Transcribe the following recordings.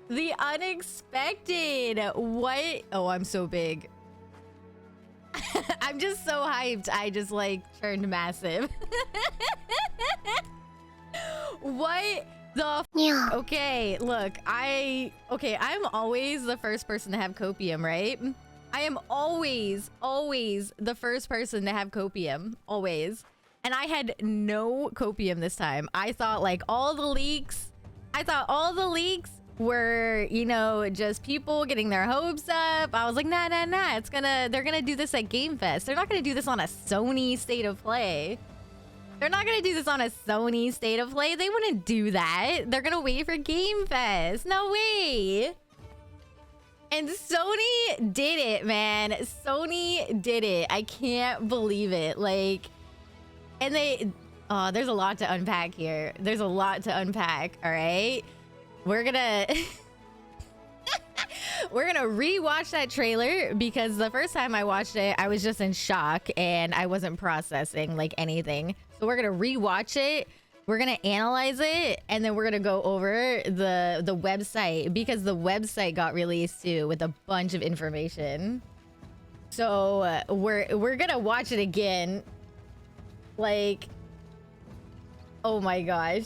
The unexpected. What? Oh, I'm so big. I'm just so hyped. I just like turned massive. What the Yeah. Okay, look, I'm always the first person to have copium, right? I am always the first person to have copium, always. And I had no copium this time. I thought like all the leaks were, you know, just people getting their hopes up. I was like, nah, they're gonna do this at Game Fest. They're not gonna do this on a Sony State of Play. They're not gonna do this on a Sony State of Play. They wouldn't do that. They're gonna wait for Game Fest. No way. And Sony did it, man. Sony did it. I can't believe it. Like, and oh, there's a lot to unpack here. There's a lot to unpack, all right? We're gonna rewatch that trailer because the first time I watched it, I was just in shock and I wasn't processing like anything. So we're gonna rewatch it. We're gonna analyze it, and then we're gonna go over the website because the website got released too with a bunch of information. So we're gonna watch it again. Like, oh my gosh.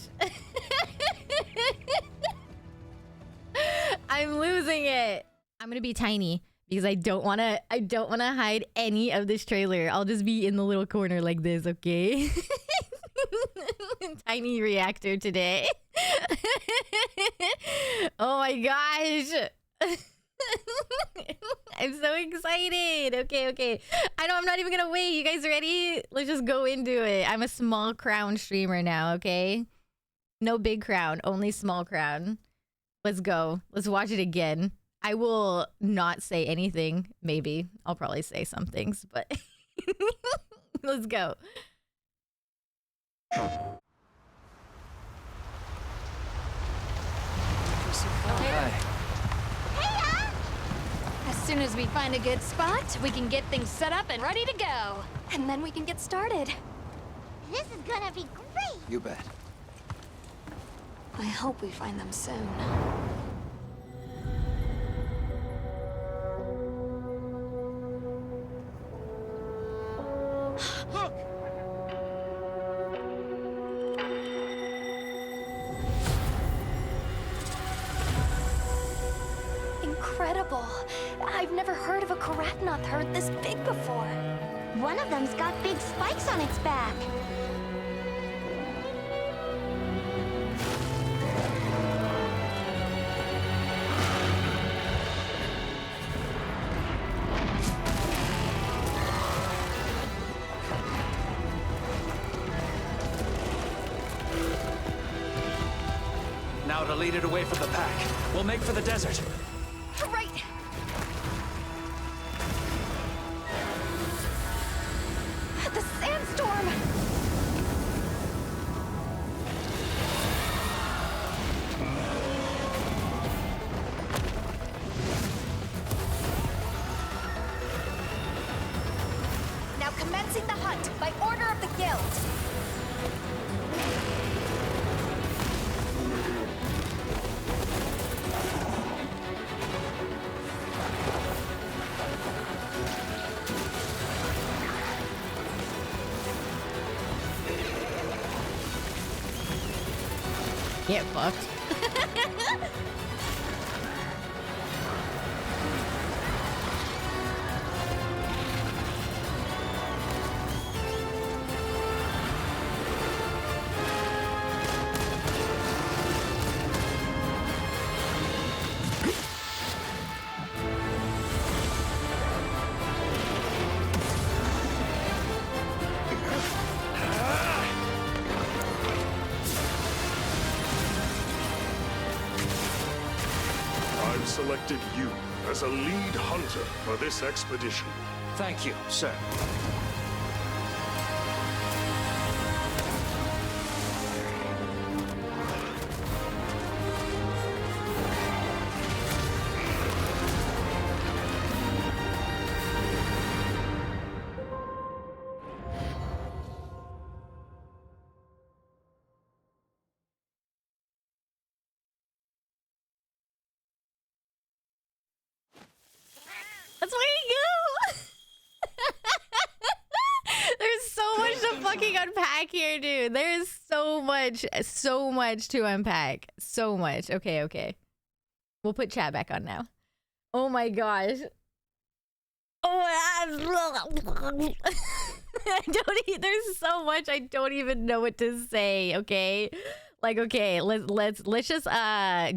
I'm losing it. I'm gonna be tiny because I don't wanna hide any of this trailer. I'll just be in the little corner like this, okay? Tiny reactor today. Oh my gosh. I'm so excited. Okay. I'm not even gonna wait. You guys ready? Let's just go into it. I'm a small crown streamer now, okay? No big crown, only small crown. Let's go. Let's watch it again. I will not say anything. Maybe. I'll probably say some things, but let's go. Hi. Hey, As soon as we find a good spot, we can get things set up and ready to go. And then we can get started. this is gonna be great. You bet. I hope we find them soon. Look! Incredible. I've never heard of a Karatnoth herd this big before. One of them's got big spikes on its back. Now to lead it away from the pack. We'll make for the desert. Right! The sandstorm! Now commencing the hunt by order of the guild. Get fucked. I've selected you as a lead hunter for this expedition. Thank you, sir. unpack here, dude. There's so much to unpack. So much. Okay. We'll put chat back on now. Oh my gosh. Oh, there's so much I don't even know what to say, okay? Like, okay, let's just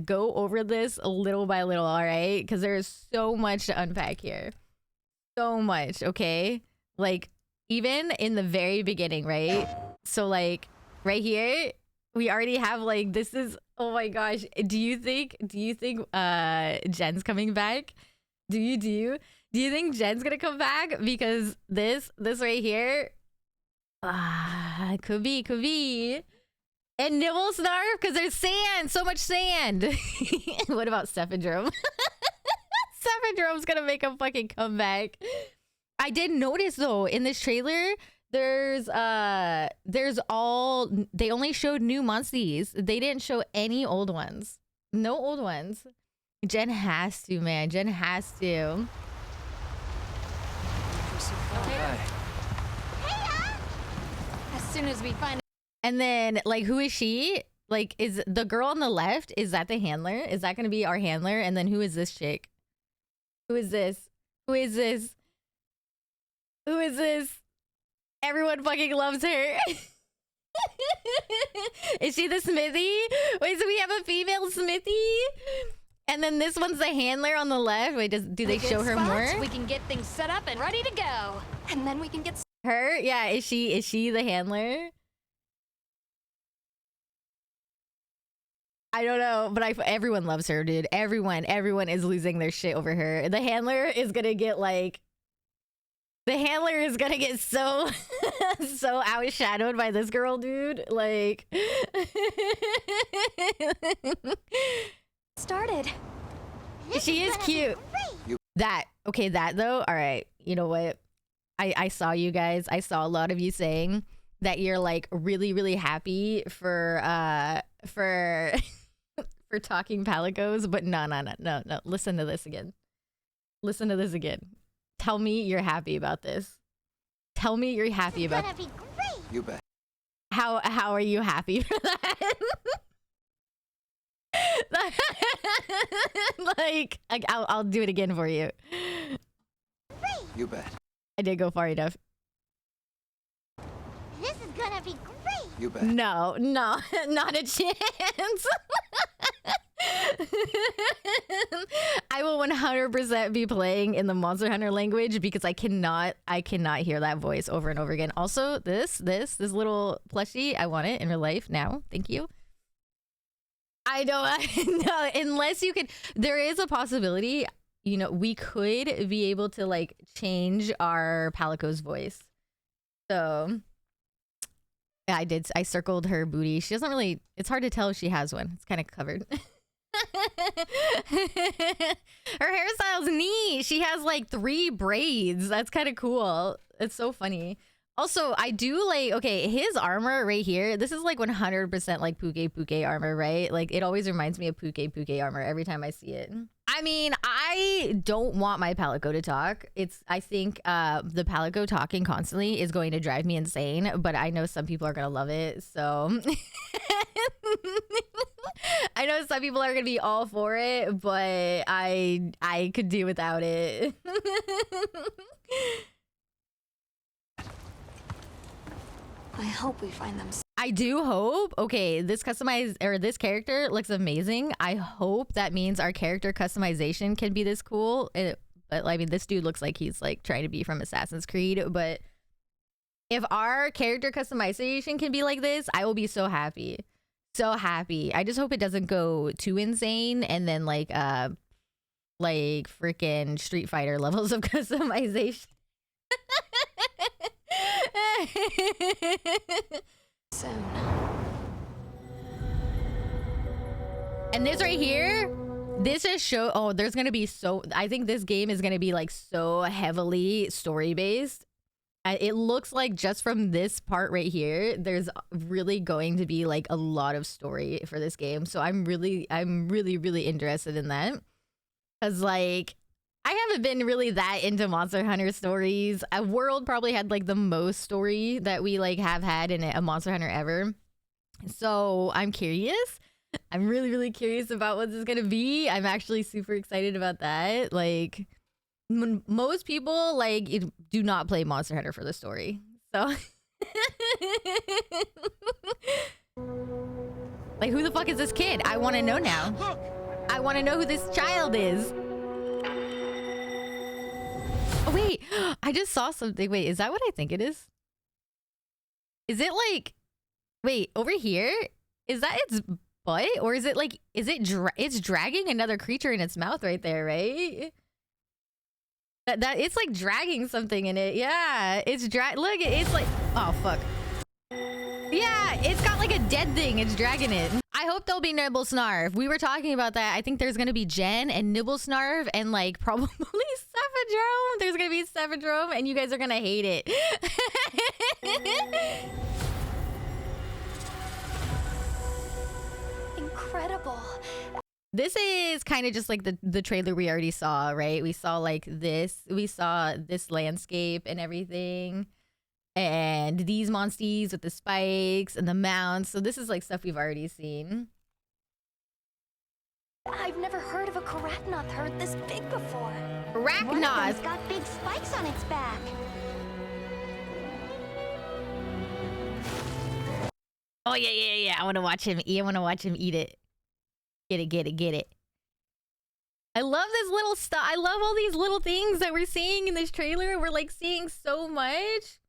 go over this little by little, all right? Because there's so much to unpack here. So much, okay? Like, even in the very beginning, right? So, like, right here, we already have, like, this is, oh my gosh. Do you think Jen's coming back? Do you think Jen's gonna come back? Because this right here, could be. And Nibble Snarf, because there's sand, so much sand. What about Cephadrome? Cephadrome's gonna make a fucking comeback. I did notice though, in this trailer, they only showed new Muncies. They didn't show any old ones. No old ones. Jen has to, man. Jen has to. As soon as we find. And then, like, who is she? Like, is the girl on the left, is that the handler? Is that going to be our handler? And then who is this chick? Who is this? Everyone fucking loves her. Is she the Smithy? Wait, so we have a female Smithy? And then this one's the handler on the left. Wait, do they show her more? We can get things set up and ready to go. And then we can get... Her? Yeah, is she the handler? I don't know, but everyone loves her, dude. Everyone is losing their shit over her. The handler is gonna get so so outshadowed by this girl, dude. Like started. She is cute. That though. All right, you know what? I saw you guys. I saw a lot of you saying that you're like really happy for for talking Palicos, but no. Listen to this again. Tell me you're happy about this. Tell me you're happy about. It's gonna be great. You bet. How are you happy for that? Like I'll do it again for you. You bet. I did go far enough. This is gonna be great. You bet. No, not a chance. I will 100% be playing in the Monster Hunter language because I cannot hear that voice over and over again. Also, this little plushie, I want it in real life now. Thank you. I don't know, unless you could. There is a possibility, you know, we could be able to like change our Palico's voice. So yeah, I circled her booty. She doesn't really, it's hard to tell if she has one. It's kind of covered. Her hairstyle's neat. She has like 3 braids. That's kind of cool. It's so funny. Also, I do like, okay, his armor right here, this is like 100% like Puke armor, right? Like it always reminds me of Puke armor every time I see it. I mean, I don't want my Palico to talk. I think the Palico talking constantly is going to drive me insane, but I know some people are going to love it. So I know some people are going to be all for it, but I could do without it. I hope we find them. I do hope. Okay, this character looks amazing. I hope that means our character customization can be this cool. But I mean, this dude looks like he's like trying to be from Assassin's Creed. But if our character customization can be like this, I will be so happy. So happy. I just hope it doesn't go too insane and then like freaking Street Fighter levels of customization. Soon. And this right here, this just show. Oh, there's gonna be so. I think this game is gonna be like so heavily story based. It looks like just from this part right here, there's really going to be like a lot of story for this game. So I'm really interested in that. Cause like I haven't been really that into Monster Hunter stories. World probably had like the most story that we like have had in a Monster Hunter ever. So I'm curious. I'm really, really curious about what this is gonna be. I'm actually super excited about that. Like, most people like do not play Monster Hunter for the story. So, like, who the fuck is this kid? I want to know now. I want to know who this child is. Oh wait, I just saw something. Wait, is that what I think it is? Is it like, wait, over here? Is that its butt? Or is it like, it's dragging another creature in its mouth right there, right? That it's like dragging something in it. Yeah, it's look, it's like, oh fuck. Yeah, it's got like a dead thing. It's dragging it. I hope there'll be Nibble Snarf. We were talking about that. I think there's gonna be Jen and Nibble Snarf and like probably Sephadrome. There's gonna be Sephadrome and you guys are gonna hate it. Incredible. This is kind of just like the trailer we already saw, right? We saw like this. We saw this landscape and everything. And these monsties with the spikes and the mounts. So this is like stuff we've already seen. I've never heard of a Karatnoth herd this big before. One of them's Arachnoth. got big spikes on its back. Oh yeah. I want to watch him. I want to watch him eat it. Get it. I love this little stuff. I love all these little things that we're seeing in this trailer. We're like seeing so much.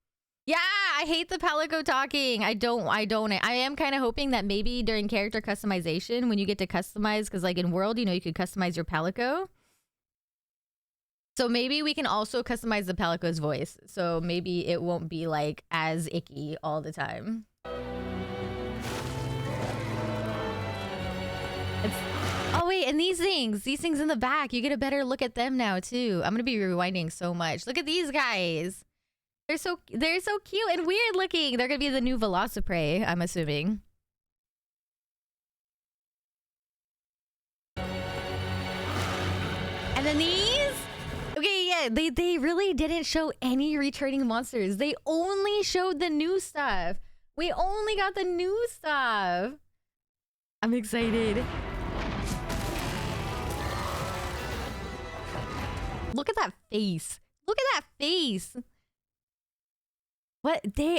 Yeah, I hate the Palico talking. I don't. I am kind of hoping that maybe during character customization, when you get to customize, because like in World, you know, you could customize your Palico. So maybe we can also customize the Palico's voice. So maybe it won't be like as icky all the time. Oh wait, and these things in the back, you get a better look at them now too. I'm gonna be rewinding so much. Look at these guys. They're so cute and weird looking. They're gonna be the new Velociprey, I'm assuming. And then these? Okay, yeah, they really didn't show any returning monsters. They only showed the new stuff. We only got the new stuff. I'm excited. Look at that face. Look at that face.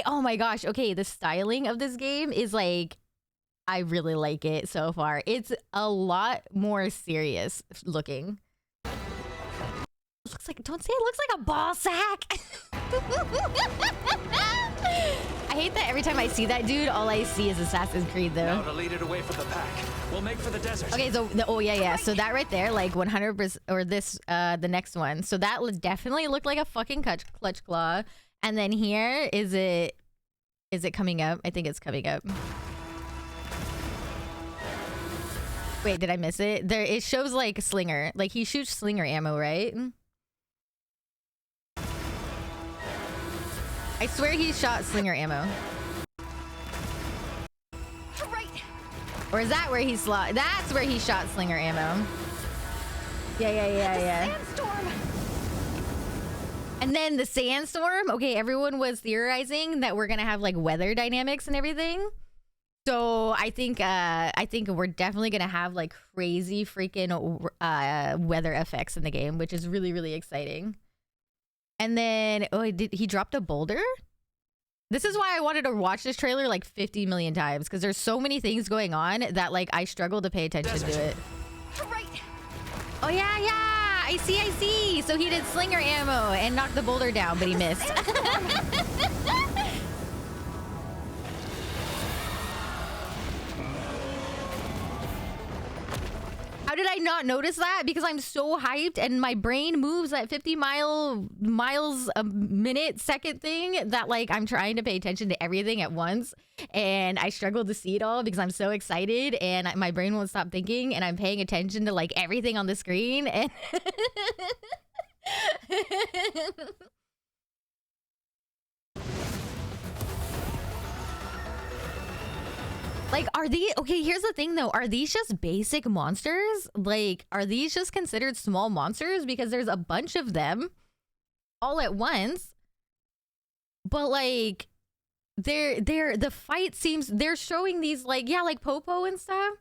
Oh my gosh. Okay, the styling of this game is like, I really like it so far. It's a lot more serious looking. Looks like, don't say it looks like a ball sack. I hate that every time I see that dude, all I see is Assassin's Creed though. Now to lead it away from the pack. We'll make for the desert. Okay, so oh yeah. So that right there, like 100%, or this, the next one. So that definitely looked like a fucking clutch claw. And then here, is it coming up? I think it's coming up. Wait, did I miss it? There, it shows like Slinger. Like he shoots Slinger ammo, right? I swear he shot Slinger ammo. Right. Or is that where he that's where he shot Slinger ammo. Yeah. Sandstorm. And then the sandstorm. Okay, everyone was theorizing that we're gonna have like weather dynamics and everything. So I think we're definitely gonna have like crazy freaking weather effects in the game, which is really, really exciting. And then he dropped a boulder? This is why I wanted to watch this trailer like 50 million times, because there's so many things going on that like I struggle to pay attention to it. Right. Oh yeah. I see. So he did Slinger ammo and knocked the boulder down, but he missed. How did I not notice that? Because I'm so hyped and my brain moves at 50 miles a minute second thing that like I'm trying to pay attention to everything at once, and I struggle to see it all because I'm so excited and my brain won't stop thinking, and I'm paying attention to like everything on the screen and Like, are these... Okay, here's the thing, though. Are these just basic monsters? Like, are these just considered small monsters? Because there's a bunch of them all at once. But, like, the fight seems... They're showing these, like, yeah, like Popo and stuff.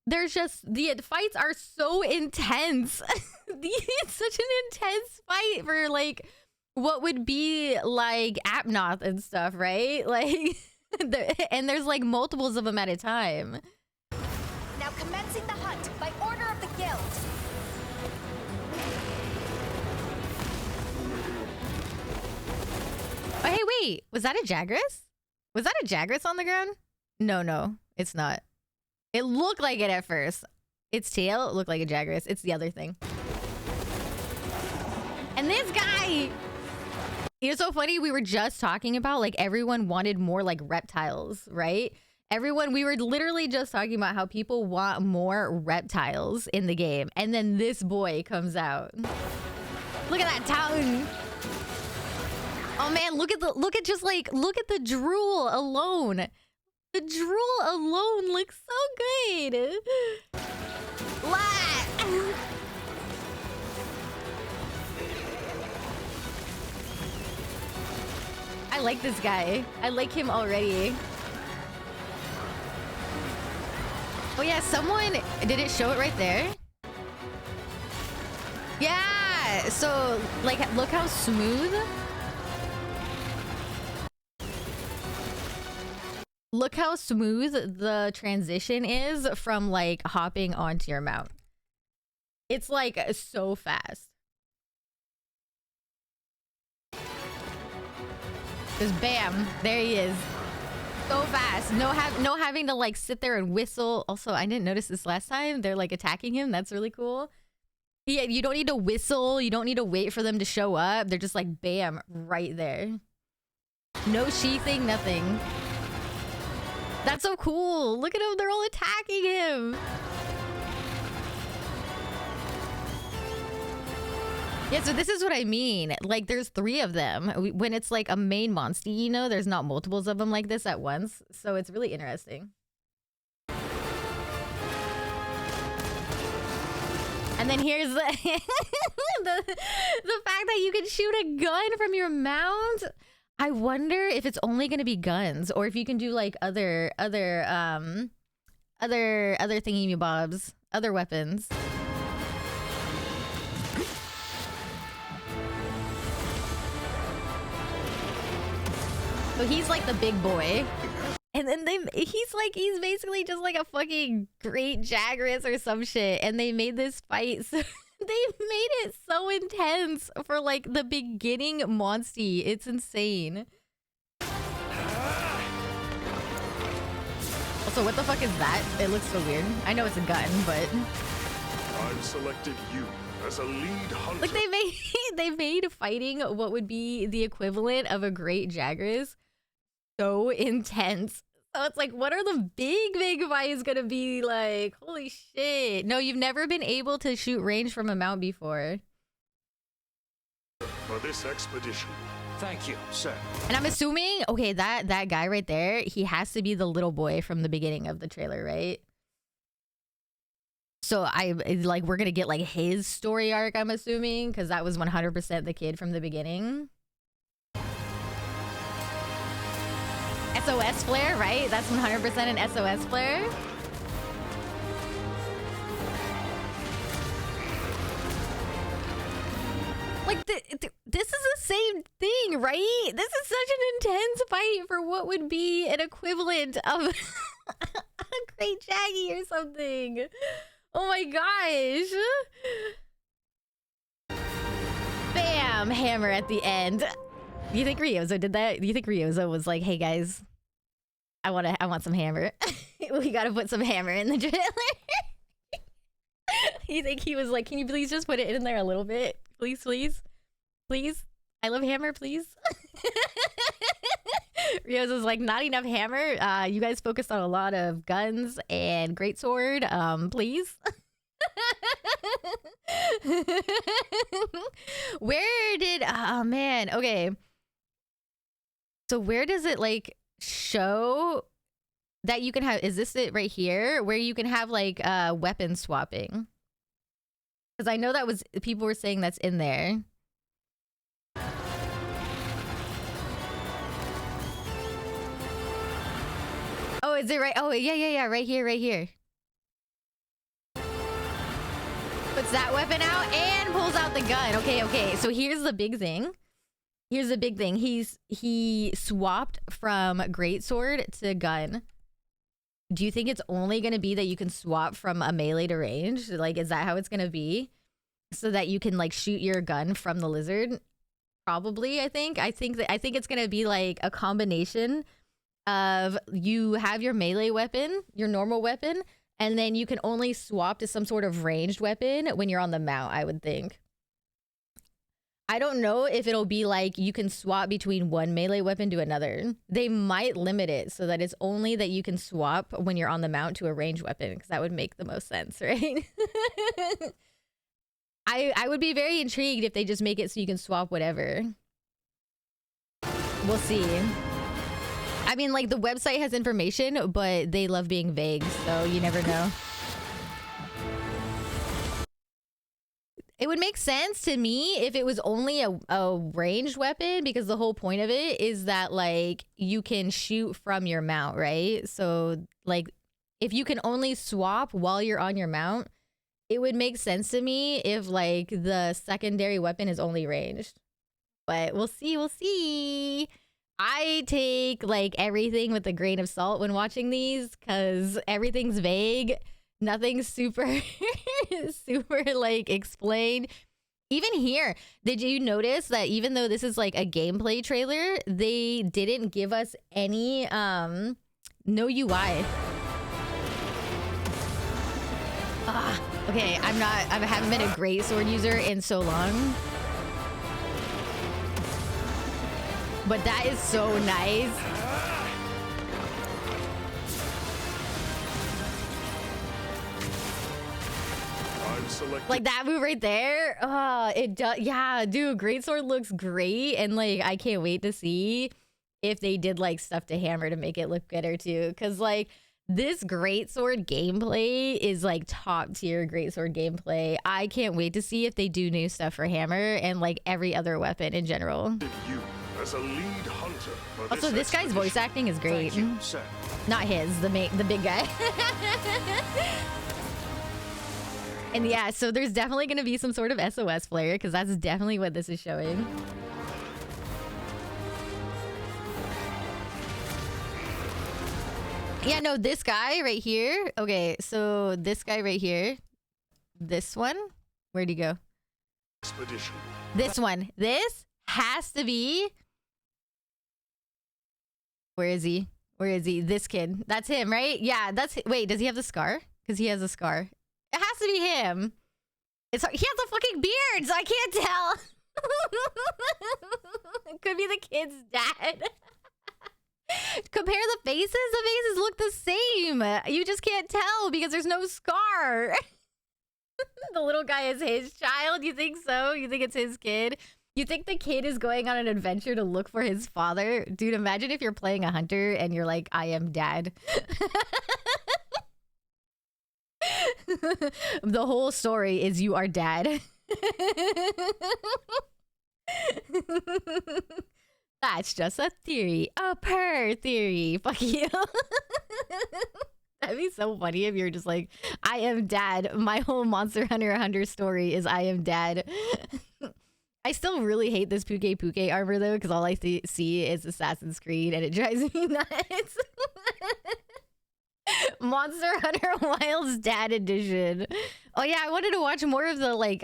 There's just... The fights are so intense. It's such an intense fight for, like, what would be, like, Apnoth and stuff, right? Like... And there's like multiples of them at a time. Now commencing the hunt by order of the guild. Oh, hey, wait. Was that a Jagras? Was that a Jagras on the ground? No, it's not. It looked like it at first. Its tail looked like a Jagras. It's the other thing. And this guy... It's so funny, we were just talking about, like, everyone wanted more, like, reptiles, right? We were literally just talking about how people want more reptiles in the game. And then this boy comes out. Look at that tongue. Oh, man, look at the drool alone. The drool alone looks so good. I like this guy. I like him already. Oh yeah, someone... Did it show it right there? Yeah! So, like, look how smooth... Look how smooth the transition is from, like, hopping onto your mount. It's, like, so fast. Just bam, there he is. So fast. No having to like sit there and whistle. Also, I didn't notice this last time. They're like attacking him. That's really cool. Yeah, you don't need to whistle. You don't need to wait for them to show up. They're just like bam, right there. No sheathing, nothing. That's so cool. Look at them. They're all attacking him. Yeah, so this is what I mean. Like, there's 3 of them. When it's like a main monster, you know, there's not multiples of them like this at once. So it's really interesting. And then here's the the fact that you can shoot a gun from your mount. I wonder if it's only going to be guns or if you can do like other thingy-bobs, other weapons. So he's like the big boy. And then he's basically just like a fucking great Jagras or some shit. And they made this fight so they made it so intense for like the beginning monsty. It's insane. Also, what the fuck is that? It looks so weird. I know it's a gun, but I've selected you as a lead hunter. Like they made fighting what would be the equivalent of a great Jagras so intense. So it's like, what are the big fights gonna be like? Holy shit. No, you've never been able to shoot range from a mount before. For this expedition. Thank you, sir. And I'm assuming, okay, that guy right there, he has to be the little boy from the beginning of the trailer, right? So we're gonna get like his story arc, I'm assuming, because that was 100% the kid from the beginning. SOS flare, right? That's 100% an SOS flare. Like, this is the same thing, right? This is such an intense fight for what would be an equivalent of a great Jaggy or something. Oh my gosh. Bam! Hammer at the end. Do you think Ryozo did that? Do you think Ryozo was like, hey guys, I want some hammer. We gotta put some hammer in the trailer. You think he was like, can you please just put it in there a little bit? Please. I love hammer, please. Ryozo's like, not enough hammer. You guys focused on a lot of guns and greatsword. Please. Where did... Oh, man. Okay. So where does it, like, show that you can have, is this it right here where you can have like weapon swapping? Because I know that was, people were saying that's in there. Oh, is it right? Oh, yeah, right here. Puts that weapon out and pulls out the gun. Okay. So here's the big thing. He swapped from greatsword to gun. Do you think it's only going to be that you can swap from a melee to range? Like, is that how it's going to be? So that you can like shoot your gun from the lizard? Probably, I think it's going to be like a combination of you have your melee weapon, your normal weapon, and then you can only swap to some sort of ranged weapon when you're on the mount, I would think. I don't know if it'll be like you can swap between one melee weapon to another. They might limit it so that it's only that you can swap when you're on the mount to a ranged weapon, because that would make the most sense, right? I would be very intrigued if they just make it so you can swap whatever. We'll see. I mean, like, the website has information, but they love being vague, so you never know. It would make sense to me if it was only a ranged weapon, because the whole point of it is that, like, you can shoot from your mount, right? So, like, if you can only swap while you're on your mount, it would make sense to me if, like, the secondary weapon is only ranged. But we'll see. I take, like, everything with a grain of salt when watching these, because everything's vague. Nothing's super, like, explained. Even here, did you notice that even though this is, like, a gameplay trailer, they didn't give us any, no UI. Okay, I haven't been a great sword user in so long. But that is so nice. Like that move right there. It does. Yeah, dude, greatsword looks great, and like I can't wait to see if they did like stuff to hammer to make it look better too. Because like this greatsword gameplay is like top tier greatsword gameplay. I can't wait to see if they do new stuff for hammer and like every other weapon in general. You as a lead hunter for Also, this guy's voice acting is great. Thank you, sir. Not his, the big guy. And yeah, so there's definitely going to be some sort of SOS flare, because that's definitely what this is showing. Yeah, no, this guy right here. Okay, so this guy right here. This one. Where'd he go? Expedition. This one. This has to be... Where is he? This kid. That's him, right? Yeah, that's... Wait, does he have the scar? Because he has a scar. It has to be him. He has a fucking beard, so I can't tell. It could be the kid's dad. Compare the faces look the same. You just can't tell because there's no scar. The little guy is his child. You think so? You think it's his kid? You think the kid is going on an adventure to look for his father? Dude, imagine if you're playing a hunter and you're like, I am dad. The whole story is you are dad. That's just a theory. A per theory. Fuck you. That'd be so funny if you're just like, I am dad. My whole Monster Hunter story is I am dad. I still really hate this Puke armor though, because all I see is Assassin's Creed and it drives me nuts. Monster Hunter Wilds Dad Edition. Oh yeah, I wanted to watch more of the like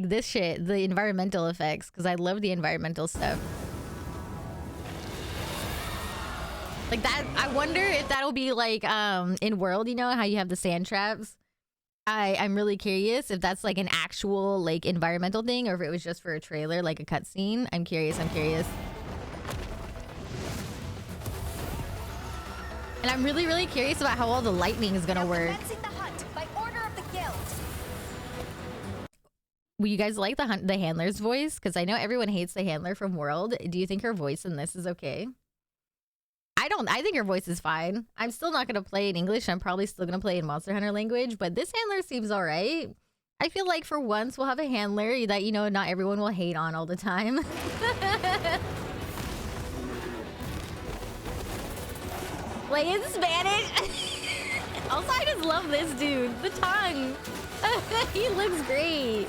this shit, the environmental effects, because I love the environmental stuff. Like that, I wonder if that'll be like in World, you know how you have the sand traps? I'm really curious if that's like an actual like environmental thing or if it was just for a trailer, like a cutscene. I'm curious. And I'm really, really curious about how all the lightning is gonna work. Commencing the hunt by order of the guild. Will you guys like the handler's voice? Because I know everyone hates the handler from World. Do you think her voice in this is okay? I I think your voice is fine. I'm still not gonna play in English. I'm probably still gonna play in Monster Hunter language, but this handler seems all right. I feel like for once we'll have a handler that, you know, not everyone will hate on all the time. Play in Spanish. Also, I just love this dude. The tongue. He looks great.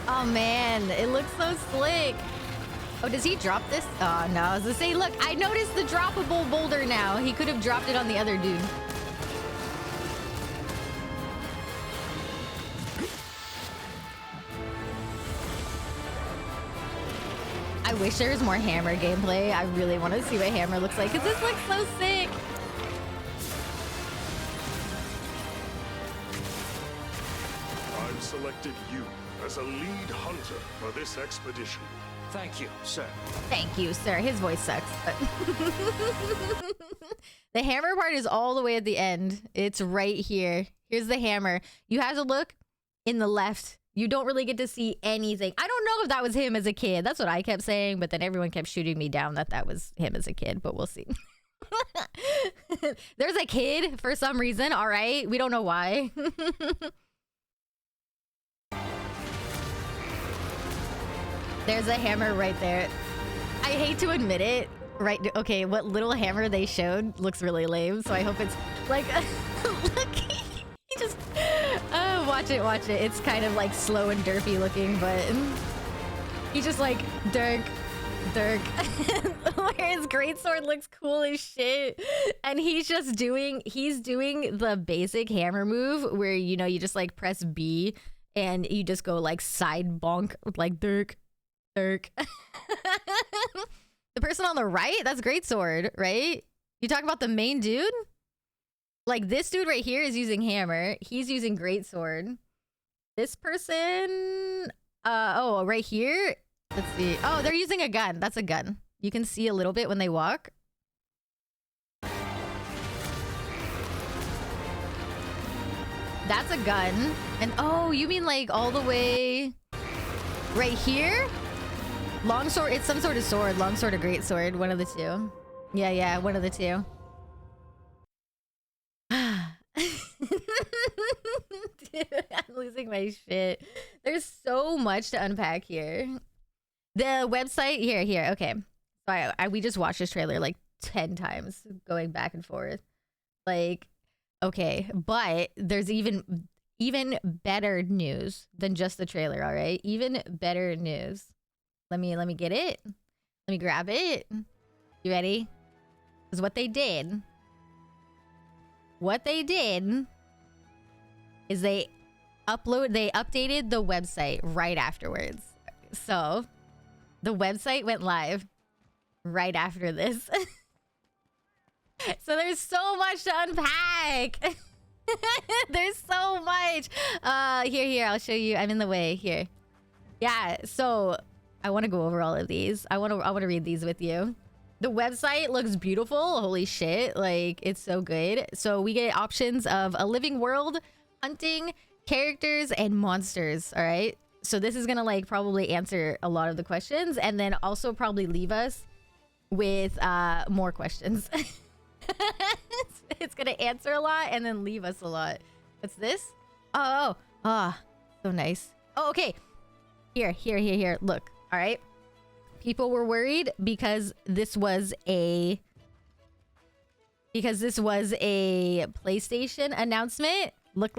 Oh man, it looks so slick. Oh, does he drop this? Oh no, I was gonna say, look, I noticed the droppable boulder now. He could have dropped it on the other dude. I wish there was more hammer gameplay. I really want to see what hammer looks like because this looks so sick. I've selected you as a lead hunter for this expedition. Thank you, sir. Thank you, sir. His voice sucks, but the hammer part is all the way at the end. It's right here. Here's the hammer. You have to look in the left. You don't really get to see anything. I don't know if that was him as a kid. That's what I kept saying, but then everyone kept shooting me down that was him as a kid, but we'll see. There's a kid for some reason. All right. We don't know why. There's a hammer right there. I hate to admit it. Right. Okay. What little hammer they showed looks really lame. So I hope it's like, look, he just, watch it. Watch it. It's kind of like slow and derpy looking, but he just like, Dirk. Where his greatsword looks cool as shit. And he's doing the basic hammer move where, you know, you just like press B and you just go like side bonk, like Dirk. The person on the right, that's greatsword, right? You talk about the main dude? Like this dude right here is using hammer. He's using greatsword. This person, oh, right here. Let's see. Oh, they're using a gun. That's a gun. You can see a little bit when they walk. That's a gun. And oh, you mean like all the way right here? Longsword, it's some sort of sword. Longsword or greatsword, one of the two. Yeah, one of the two. Dude, I'm losing my shit. There's so much to unpack here. The website, here, okay. So we just watched this trailer like 10 times, going back and forth. Like, okay, but there's even better news than just the trailer, all right? Even better news. Let me get it. Let me grab it. You ready? Because what they did is they updated the website right afterwards. So the website went live right after this. So there's so much to unpack. There's so much. Here, I'll show you. I'm in the way here. Yeah, so I want to go over all of these. I want to read these with you. The website looks beautiful. Holy shit. Like, it's so good. So we get options of a living world, hunting, characters, and monsters. All right. So this is going to like probably answer a lot of the questions and then also probably leave us with more questions. It's going to answer a lot and then leave us a lot. What's this? Oh, so nice. Oh, okay. Here. Look. All right. People were worried because this was a PlayStation announcement. Look.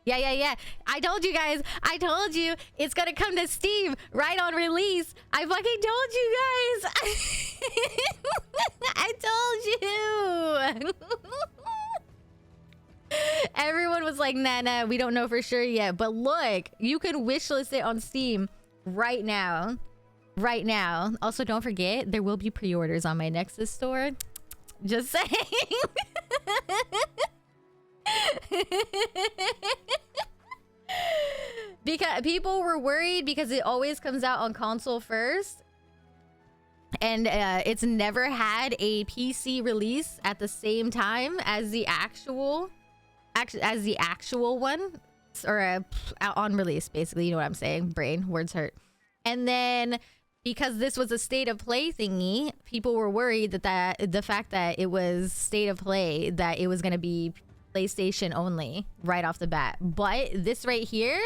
Yeah. I told you guys. I told you it's gonna come to Steam right on release. I fucking told you guys. I told you. Everyone was like, nah, we don't know for sure yet. But look, you can wishlist it on Steam right now. Also, don't forget, there will be pre-orders on my Nexus store. Just saying. Because people were worried because it always comes out on console first. And it's never had a PC release at the same time as the actual as the actual one, or on release, basically. You know what I'm saying? Brain, words hurt. And then because this was a state of play thingy, people were worried that the fact that it was state of play, that it was going to be PlayStation only right off the bat. But this right here,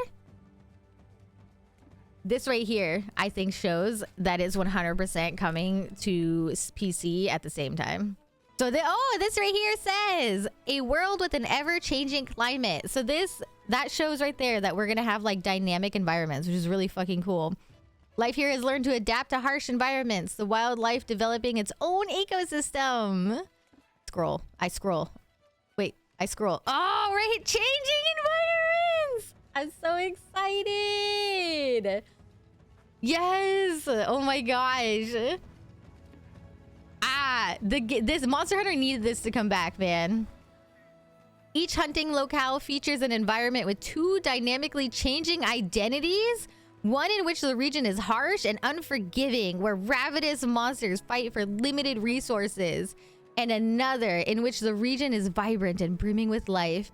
I think shows that it's 100% coming to PC at the same time. So this right here says a world with an ever-changing climate. So that shows right there that we're gonna have like dynamic environments, which is really fucking cool. Life here has learned to adapt to harsh environments. The wildlife developing its own ecosystem. I scroll. Oh, right, changing environments. I'm so excited. Yes. Oh my gosh. This Monster Hunter needed this to come back, man. Each hunting locale features an environment with 2 dynamically changing identities. One in which the region is harsh and unforgiving, where ravenous monsters fight for limited resources. And another in which the region is vibrant and brimming with life.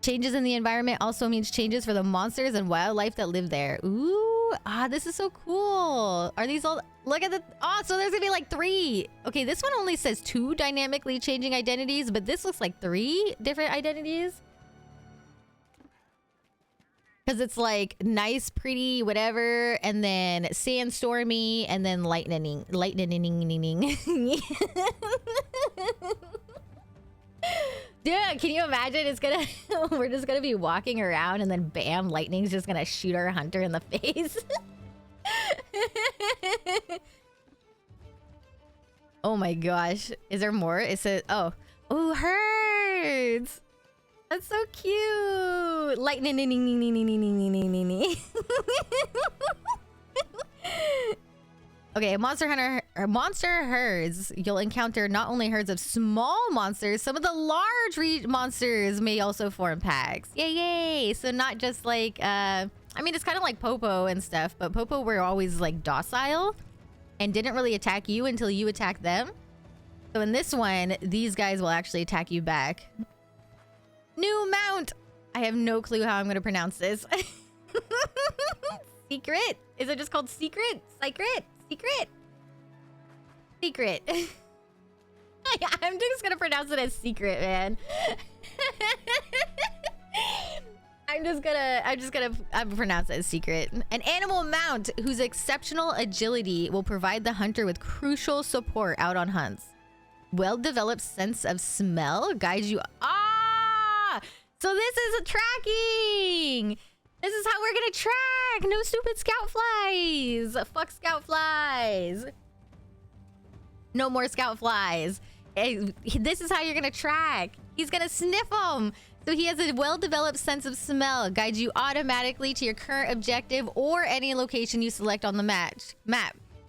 Changes in the environment also means changes for the monsters and wildlife that live there. Ooh, this is so cool. Are these all... Look at the... Oh, so there's gonna be like 3. Okay, this one only says 2 dynamically changing identities, but this looks like 3 different identities. Because it's like nice, pretty, whatever, and then sandstormy, and then lightning. Dude, can you imagine? It's gonna... We're just gonna be walking around and then bam, lightning's just gonna shoot our hunter in the face. Oh my gosh. Is there more? It says... Oh, herds! That's so cute! Lightning. Okay, monster herds. You'll encounter not only herds of small monsters, some of the large monsters may also form packs. Yay! So not just like, I mean, it's kind of like Popo and stuff, but Popo were always like docile and didn't really attack you until you attacked them. So in this one, these guys will actually attack you back. New mount! I have no clue how I'm going to pronounce this. Secret? Is it just called secret? Secret? I'm just gonna pronounce it as secret, man. I'm pronounce it as secret. An animal mount whose exceptional agility will provide the hunter with crucial support out on hunts. Well-developed sense of smell guides you. So this is a tracking. This is how we're gonna track. No stupid scout flies. Fuck scout flies. No more scout flies. This is how you're gonna track. He's gonna sniff them. So he has a well-developed sense of smell. Guides you automatically to your current objective or any location you select on the map.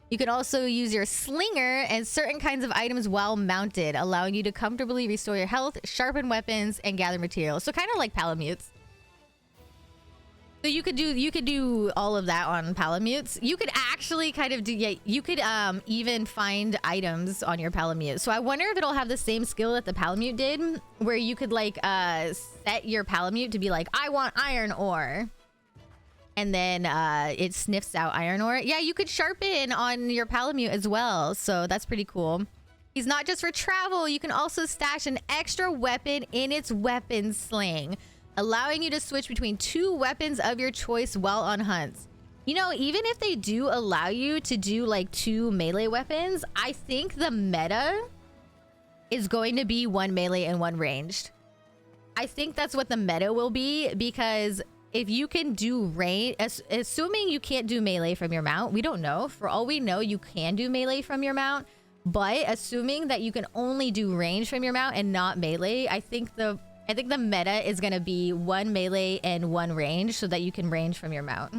You can also use your slinger and certain kinds of items while mounted, allowing you to comfortably restore your health, sharpen weapons, and gather materials. So kind of like Palamutes. So you could do all of that on Palamutes. You could actually kind of do, yeah, you could even find items on your Palamute. So I wonder if it'll have the same skill that the Palamute did, where you could like set your Palamute to be like, I want iron ore. And then it sniffs out iron ore. Yeah, you could sharpen on your Palamute as well. So that's pretty cool. He's not just for travel. You can also stash an extra weapon in its weapon sling, allowing you to switch between 2 weapons of your choice while on hunts. You know, even if they do allow you to do like 2 melee weapons, I think the meta is going to be 1 melee and 1 ranged. I think that's what the meta will be, because if you can do range, assuming you can't do melee from your mount, we don't know. For all we know, you can do melee from your mount, but assuming that you can only do range from your mount and not melee, I think the meta is going to be 1 melee and 1 range, so that you can range from your mount.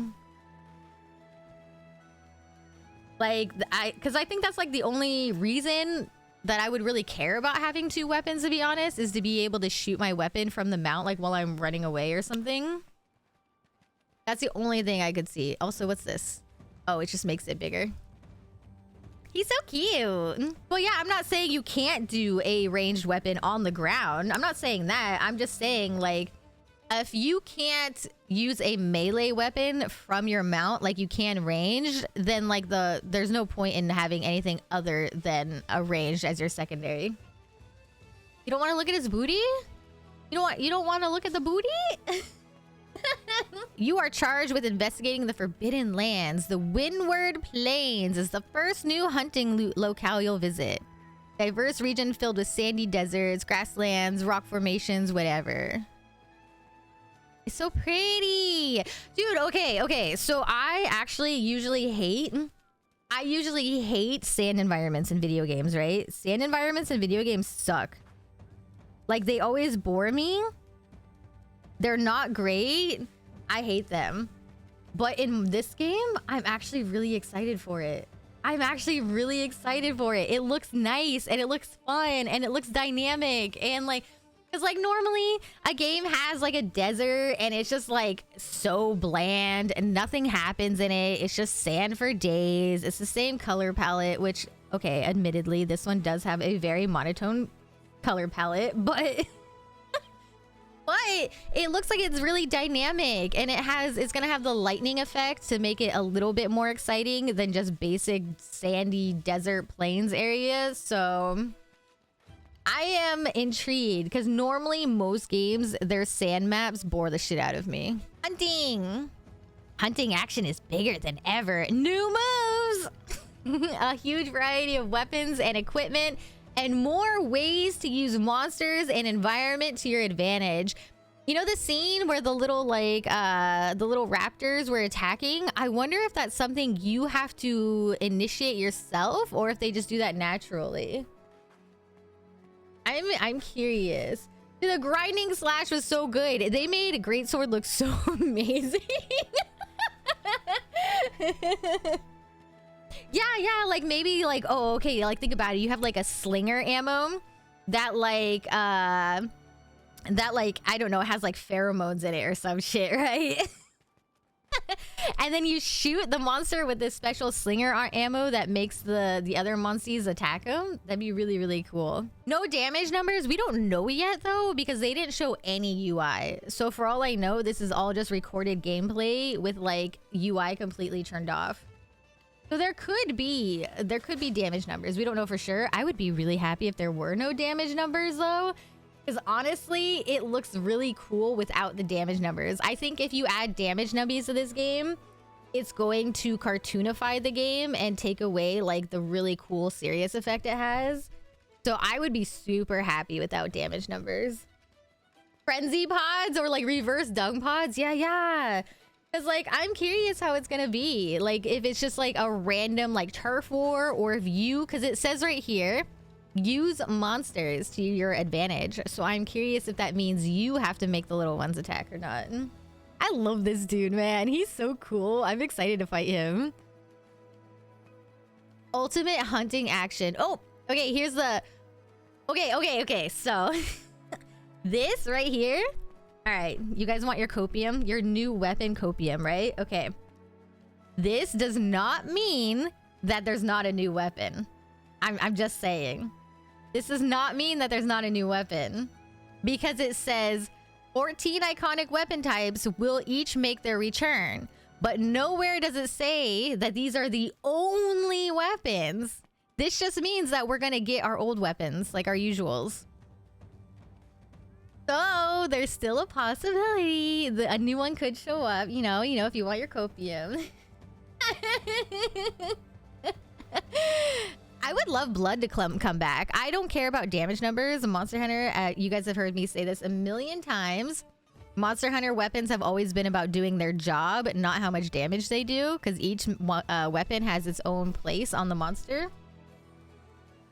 Like, because I think that's like the only reason that I would really care about having 2 weapons, to be honest, is to be able to shoot my weapon from the mount, like while I'm running away or something. That's the only thing I could see. Also, what's this? Oh, it just makes it bigger. He's so cute. Well, yeah, I'm not saying you can't do a ranged weapon on the ground. I'm not saying that. I'm just saying, like, if you can't use a melee weapon from your mount like you can ranged, then like there's no point in having anything other than a ranged as your secondary. You don't want to look at his booty? You don't want to look at the booty? You are charged with investigating the Forbidden Lands. The Windward Plains is the first new hunting locale you'll visit. Diverse region filled with sandy deserts, grasslands, rock formations, whatever. It's so pretty. Dude, okay. So I usually hate sand environments in video games, right? Sand environments in video games suck. Like, they always bore me. They're not great. I hate them. But in this game, I'm actually really excited for it. It looks nice and it looks fun and it looks dynamic and like, because like normally a game has like a desert and it's just like so bland and nothing happens in it. It's just sand for days. It's the same color palette, which, okay, admittedly, this one does have a very monotone color palette, but but it looks like it's really dynamic and it's gonna have the lightning effect to make it a little bit more exciting than just basic sandy desert plains areas. So I am intrigued because normally most games, their sand maps bore the shit out of me. Hunting action is bigger than ever. New moves, a huge variety of weapons and equipment, and more ways to use monsters and environment to your advantage. You know the scene where the little raptors were attacking? I wonder if that's something you have to initiate yourself or if they just do that naturally. I'm curious. Dude, the grinding slash was so good. They made a greatsword look so amazing. Yeah, like maybe like, oh, okay, like think about it. You have like a slinger ammo that like, I don't know, has like pheromones in it or some shit, right? And then you shoot the monster with this special slinger ammo that makes the other monsters attack him. That'd be really, really cool. No damage numbers. We don't know yet though, because they didn't show any UI. So for all I know, this is all just recorded gameplay with like UI completely turned off. So there could be damage numbers. We don't know for sure. I would be really happy if there were no damage numbers though, because honestly, it looks really cool without the damage numbers. I think if you add damage numbers to this game, it's going to cartoonify the game and take away like the really cool serious effect it has. So I would be super happy without damage numbers. Frenzy pods or like reverse dung pods. Yeah. Because like, I'm curious how it's going to be. Like if it's just like a random like turf war, or if you, because it says right here, use monsters to your advantage. So I'm curious if that means you have to make the little ones attack or not. I love this dude, man. He's so cool. I'm excited to fight him. Ultimate hunting action. Oh, okay, here's the... Okay. So, this right here... All right, you guys want your copium? Your new weapon copium, right? Okay. This does not mean that there's not a new weapon. I'm just saying. This does not mean that there's not a new weapon. Because it says 14 iconic weapon types will each make their return. But nowhere does it say that these are the only weapons. This just means that we're going to get our old weapons, like our usuals. So there's still a possibility that a new one could show up, you know, if you want your copium. I would love blood to come back. I don't care about damage numbers. Monster Hunter, you guys have heard me say this a million times. Monster Hunter weapons have always been about doing their job, not how much damage they do, because each weapon has its own place on the monster.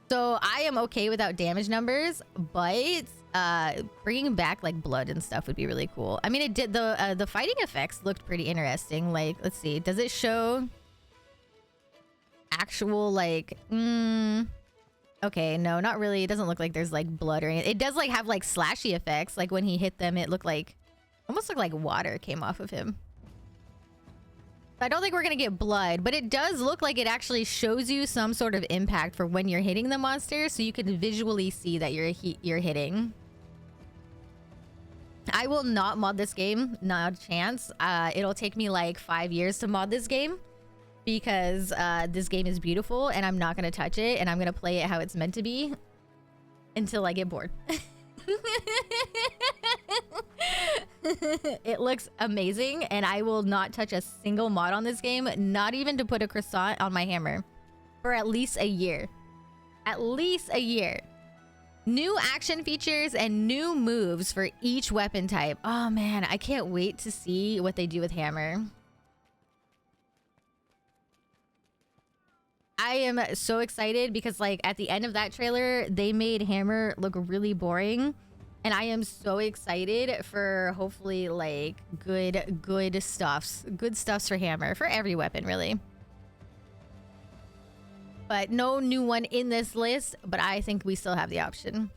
So I am okay without damage numbers, but bringing back like blood and stuff would be really cool. I mean, it did the fighting effects looked pretty interesting. Like, let's see, does it show actual like? Okay, no, not really. It doesn't look like there's like blood or anything. It does like have like slashy effects. Like when he hit them, it looked like almost looked like water came off of him. I don't think we're gonna get blood, but it does look like it actually shows you some sort of impact for when you're hitting the monster, so you can visually see that you're hitting. I will not mod this game, not a chance. It'll take me like 5 years to mod this game because this game is beautiful and I'm not gonna touch it, and I'm gonna play it how it's meant to be until I get bored. It looks amazing, and I will not touch a single mod on this game, not even to put a croissant on my hammer, for at least a year. At least a year. New action features and new moves for each weapon type. Oh man, I can't wait to see what they do with hammer. I am so excited because like at the end of that trailer, they made hammer look really boring. And I am so excited for hopefully like good stuffs for hammer, for every weapon really. But no new one in this list, but I think we still have the option.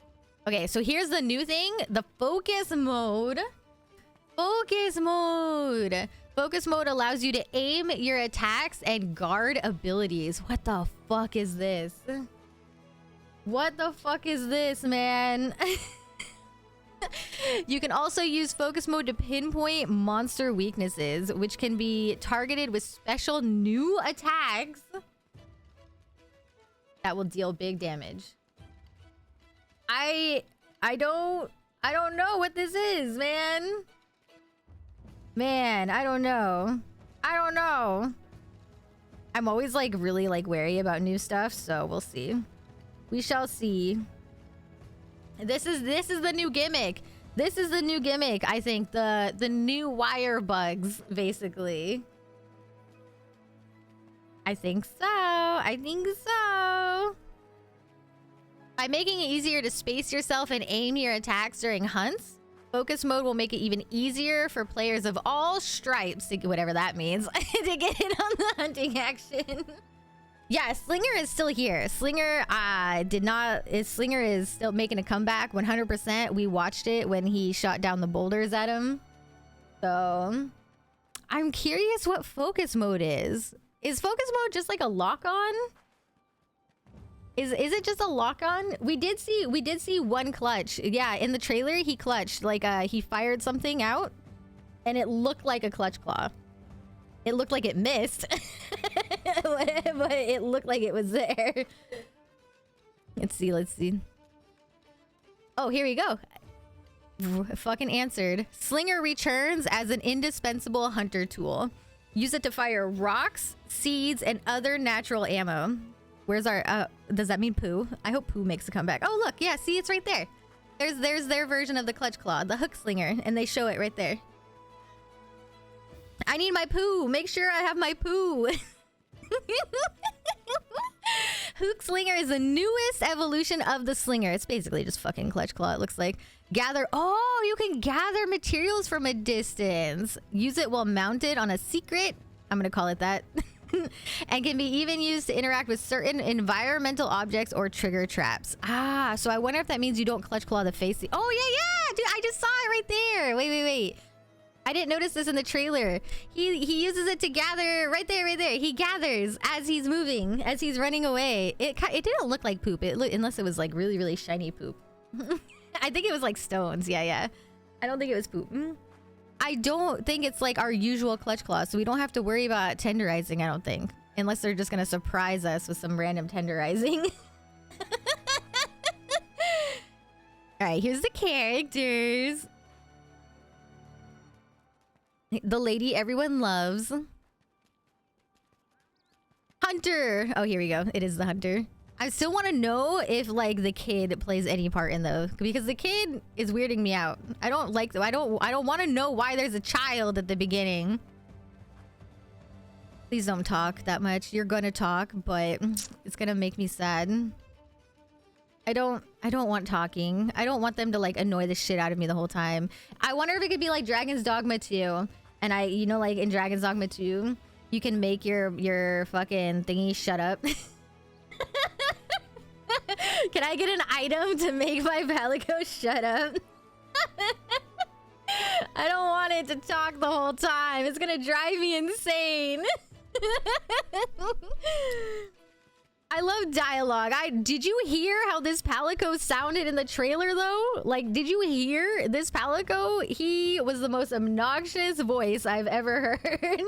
Okay, so here's the new thing, the focus mode. Focus mode. Focus mode allows you to aim your attacks and guard abilities. What the fuck is this? What the fuck is this, man? You can also use focus mode to pinpoint monster weaknesses, which can be targeted with special new attacks that will deal big damage. I don't know what this is, man. Man, I don't know. I don't know. I'm always like really like wary about new stuff, so we'll see. We shall see. This is the new gimmick. This is the new gimmick, I think. The new wire bugs, basically. I think so. I think so. By making it easier to space yourself and aim your attacks during hunts, focus mode will make it even easier for players of all stripes, whatever that means, to get in on the hunting action. Yeah, Slinger is still here. Slinger Slinger is still making a comeback 100%. We watched it when he shot down the boulders at him. So I'm curious what focus mode is. Is focus mode just like a lock-on? Is it just a lock-on? We did see one clutch. Yeah, in the trailer he clutched. Like he fired something out and it looked like a clutch claw. It looked like it missed. But it looked like it was there. Let's see. Oh, here we go. Fucking answered. Slinger returns as an indispensable hunter tool. Use it to fire rocks, seeds, and other natural ammo. Where's our... does that mean poo? I hope poo makes a comeback. Oh, look. Yeah, see? It's right there. There's their version of the clutch claw, the hook slinger, and they show it right there. I need my poo. Make sure I have my poo. Hook Slinger is the newest evolution of the Slinger. It's basically just fucking clutch claw, it looks like. Gather... Oh, you can gather materials from a distance. Use it while mounted on a secret. I'm going to call it that. And can be even used to interact with certain environmental objects or trigger traps. Ah, so I wonder if that means you don't clutch claw the face. Oh, yeah. Dude, I just saw it right there. Wait. I didn't notice this in the trailer. He uses it to gather right there. He gathers as he's moving, as he's running away. It didn't look like poop. Unless it was like really, really shiny poop. I think it was like stones. Yeah. I don't think it was poop. I don't think it's like our usual clutch claw, so we don't have to worry about tenderizing, I don't think. Unless they're just gonna surprise us with some random tenderizing. Alright, here's the characters. The lady everyone loves. Hunter! Oh, here we go. It is the hunter. I still want to know if like the kid plays any part in those, because the kid is weirding me out. I don't want to know why there's a child at the beginning. Please don't talk that much. You're gonna talk, but it's gonna make me sad. I don't want talking. I don't want them to like annoy the shit out of me the whole time. I wonder if it could be like Dragon's Dogma 2. And you know, like in Dragon's Dogma 2, you can make your fucking thingy shut up. Can I get an item to make my Palico shut up? I don't want it to talk the whole time. It's gonna drive me insane. I love dialogue. Did you hear how this Palico sounded in the trailer though? Like, did you hear this Palico? He was the most obnoxious voice I've ever heard.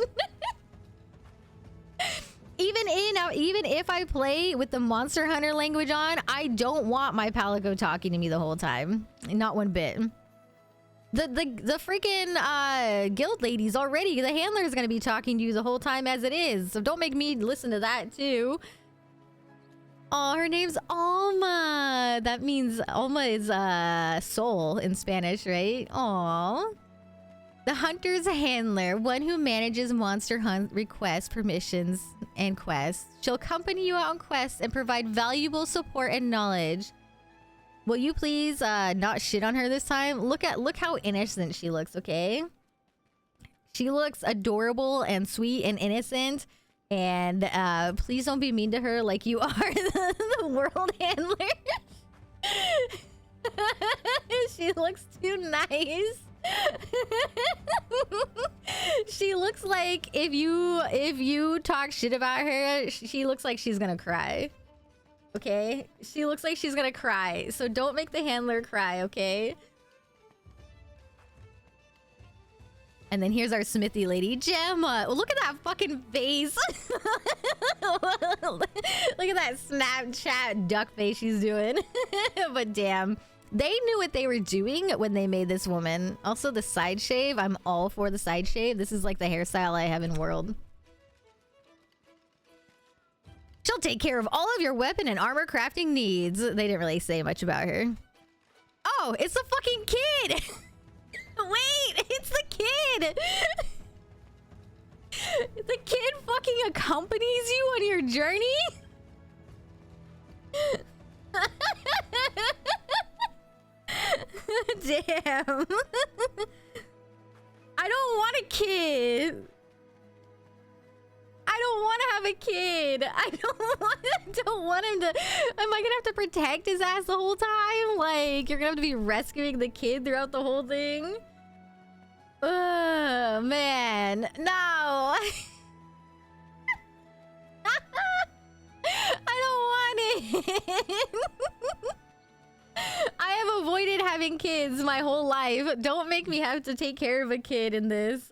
Even if I play with the Monster Hunter language on, I don't want my Palico talking to me the whole time. Not one bit. The freaking guild ladies already, the handler is gonna be talking to you the whole time as it is. So don't make me listen to that too. Oh, her name's Alma. That means Alma is soul in Spanish, right? Aw. The hunter's handler, one who manages monster hunt requests, permissions, and quests. She'll accompany you out on quests and provide valuable support and knowledge. Will you please not shit on her this time? Look how innocent she looks, okay? She looks adorable and sweet and innocent. And please don't be mean to her like you are the world handler. She looks too nice. She looks like if you talk shit about her, she looks like she's gonna cry. Okay? She looks like she's gonna cry. So don't make the handler cry, okay? And then here's our smithy lady, Gemma. Look at that fucking face. Look at that Snapchat duck face she's doing. But damn, they knew what they were doing when they made this woman. Also, the side shave. I'm all for the side shave. This is like the hairstyle I have in World. She'll take care of all of your weapon and armor crafting needs. They didn't really say much about her. Oh, it's the fucking kid. Wait, it's the kid! The kid fucking accompanies you on your journey? Damn. I don't want a kid. I don't want to have a kid. I don't want him to... Am I gonna have to protect his ass the whole time? Like, you're gonna have to be rescuing the kid throughout the whole thing? Man. No. I don't want it. I have avoided having kids my whole life. Don't make me have to take care of a kid in this.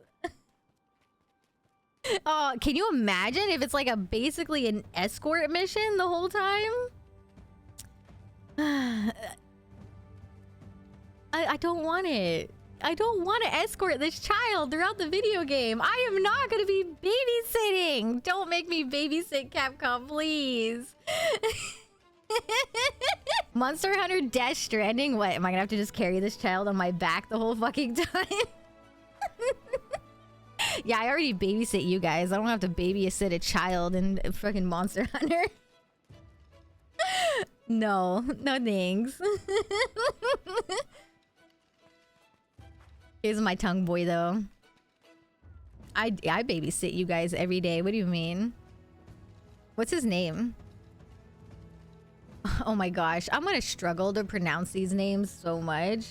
Oh, can you imagine if it's like basically an escort mission the whole time? I don't want it. I don't want to escort this child throughout the video game. I am not going to be babysitting. Don't make me babysit, Capcom, please. Monster Hunter Death Stranding? What, am I going to have to just carry this child on my back the whole fucking time? Yeah, I already babysit you guys. I don't have to babysit a child in fucking Monster Hunter. No thanks. Here's my tongue boy though. I babysit you guys every day. What do you mean? What's his name? Oh my gosh, I'm gonna struggle to pronounce these names so much.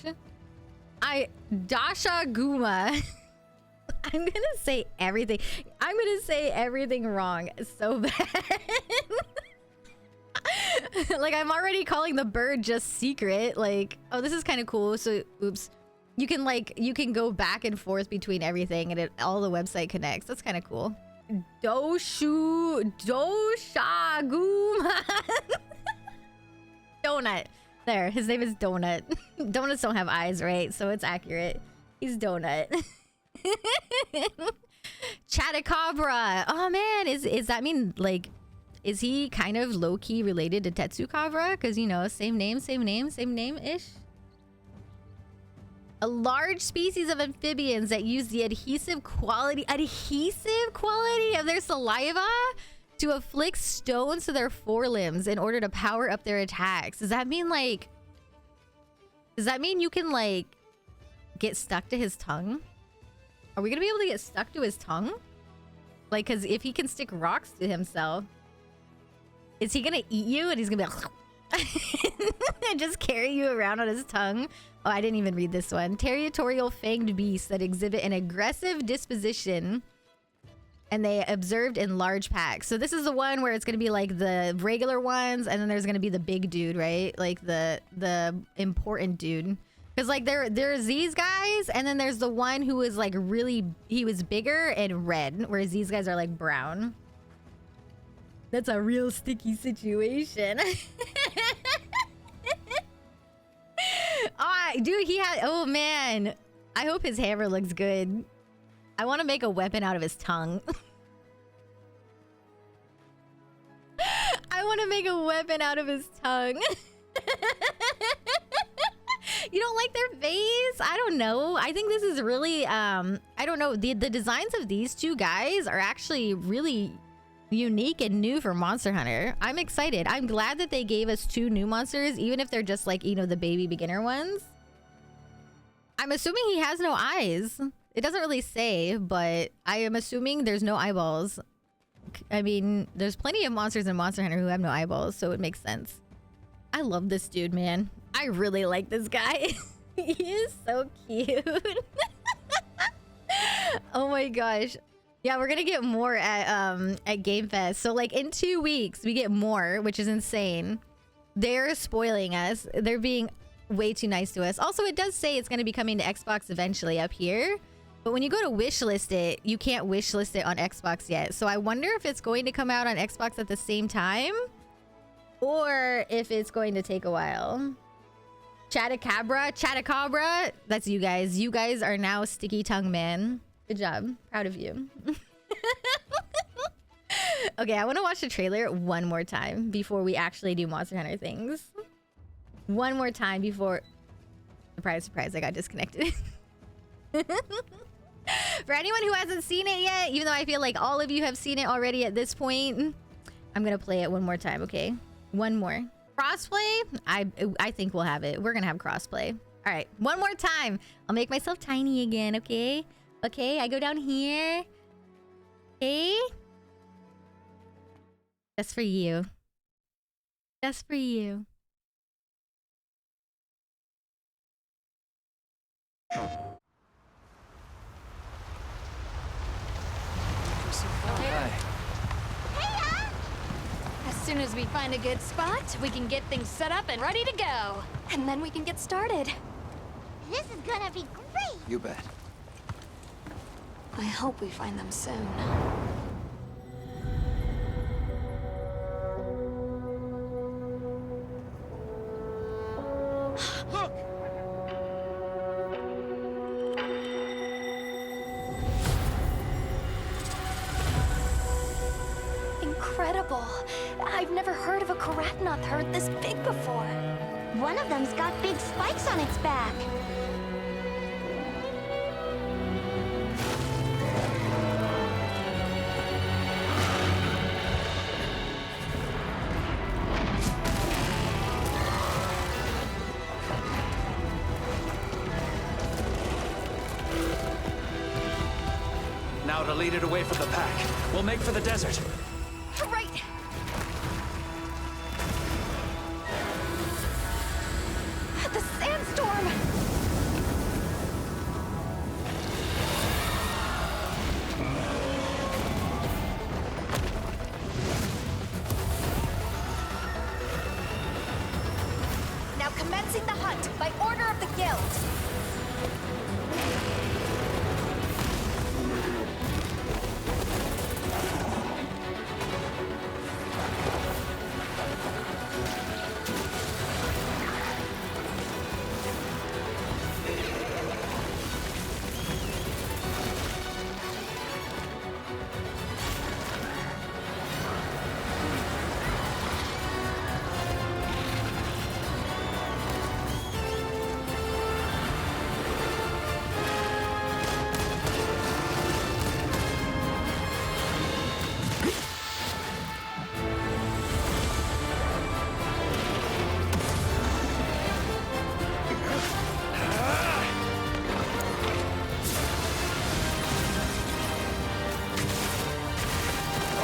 Dasha Guma. I'm gonna say everything. I'm gonna say everything wrong so bad. Like, I'm already calling the bird just secret. Like, oh, this is kind of cool. So, oops. You can go back and forth between everything and all the website connects. That's kind of cool. Doshaguma. Donut. There, his name is Donut. Donuts don't have eyes, right? So it's accurate. He's Donut. Chatacabra. Oh man, is that mean like, is he kind of low-key related to Tetsukabra? Because, you know, same name-ish. A large species of amphibians that use the adhesive quality of their saliva to afflict stones to their forelimbs in order to power up their attacks. Does that mean you can like get stuck to his tongue? Are we gonna be able to get stuck to his tongue? Like, because if he can stick rocks to himself, is he gonna eat you and he's gonna be like and just carry you around on his tongue Oh, I didn't even read this one. Territorial fanged beasts that exhibit an aggressive disposition and they observed in large packs. So this is the one where it's going to be like the regular ones and then there's going to be the big dude, right? Like the important dude. Because like there's these guys and then there's the one who was like really, he was bigger and red, whereas these guys are like brown. That's a real sticky situation. Oh, dude, he had, oh man. I hope his hammer looks good. I want to make a weapon out of his tongue. I want to make a weapon out of his tongue. You don't like their face? I don't know. I think this is really, I don't know. The designs of these two guys are actually really unique and new for Monster Hunter. I'm excited. I'm glad that they gave us 2 new monsters, even if they're just like, you know, the baby beginner ones. I'm assuming he has no eyes. It doesn't really say, but I am assuming there's no eyeballs. I mean, there's plenty of monsters in Monster Hunter who have no eyeballs, so it makes sense. I love this dude, man. I really like this guy. He is so cute. Oh my gosh. Yeah, we're gonna get more at Game Fest. So like in 2 weeks, we get more, which is insane. They're spoiling us. They're being way too nice to us. Also, it does say it's gonna be coming to Xbox eventually up here. But when you go to wishlist it, you can't wishlist it on Xbox yet. So I wonder if it's going to come out on Xbox at the same time or if it's going to take a while. Chatacabra, that's you guys. You guys are now Sticky Tongue Man. Good job. Proud of you. Okay, I want to watch the trailer one more time before we actually do Monster Hunter things. One more time before... Surprise, surprise, I got disconnected. For anyone who hasn't seen it yet, even though I feel like all of you have seen it already at this point, I'm gonna play it one more time, okay? One more. Crossplay? I think we'll have it. We're gonna have crossplay. All right, one more time. I'll make myself tiny again, okay? Okay, I go down here. Okay? Just for you. Just for you. As soon as we find a good spot, we can get things set up and ready to go. And then we can get started. This is gonna be great! You bet. I hope we find them soon. Look! Incredible. I've never heard of a Karatnoth herd this big before. One of them's got big spikes on its back. Now to lead it away from the pack. We'll make for the desert. Right. The sandstorm! Now commencing the hunt by order of the guild.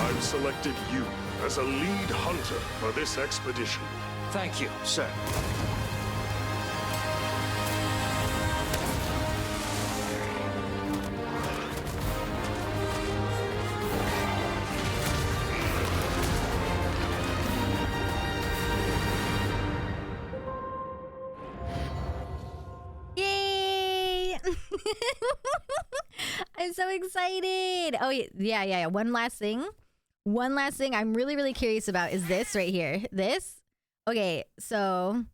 I've selected you as a lead hunter for this expedition. Thank you, sir. I'm so excited. Oh, yeah. One last thing I'm really curious about is this right here. This. Okay, so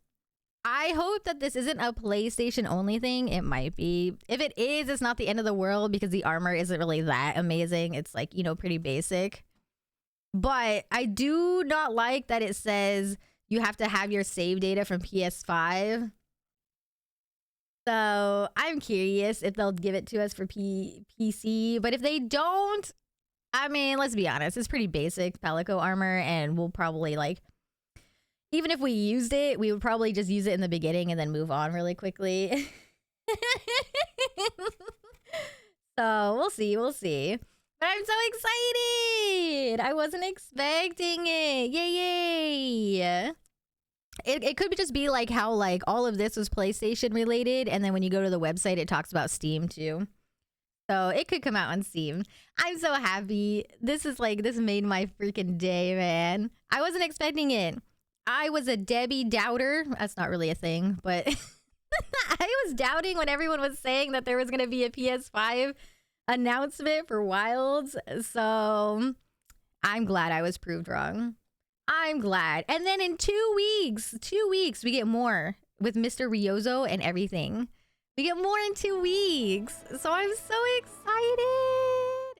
I hope that this isn't a PlayStation only thing. It might be. If it is, it's not the end of the world because the armor isn't really that amazing. It's like, you know, pretty basic. But I do not like that it says you have to have your save data from PS5. So I'm curious if they'll give it to us for PC. But if they don't, I mean, let's be honest. It's pretty basic Palico armor. And we'll probably like, even if we used it, we would probably just use it in the beginning and then move on really quickly. So we'll see. But I'm so excited. I wasn't expecting it. Yay. It could just be like how like all of this was PlayStation related, and then when you go to the website, it talks about Steam too. So it could come out on Steam. I'm so happy. This made my freaking day, man. I wasn't expecting it. I was a Debbie doubter. That's not really a thing, but I was doubting when everyone was saying that there was going to be a PS5 announcement for Wilds. So I'm glad I was proved wrong. I'm glad. And then in 2 weeks, we get more with Mr. Ryozo and everything. We get more in 2 weeks. So I'm so excited.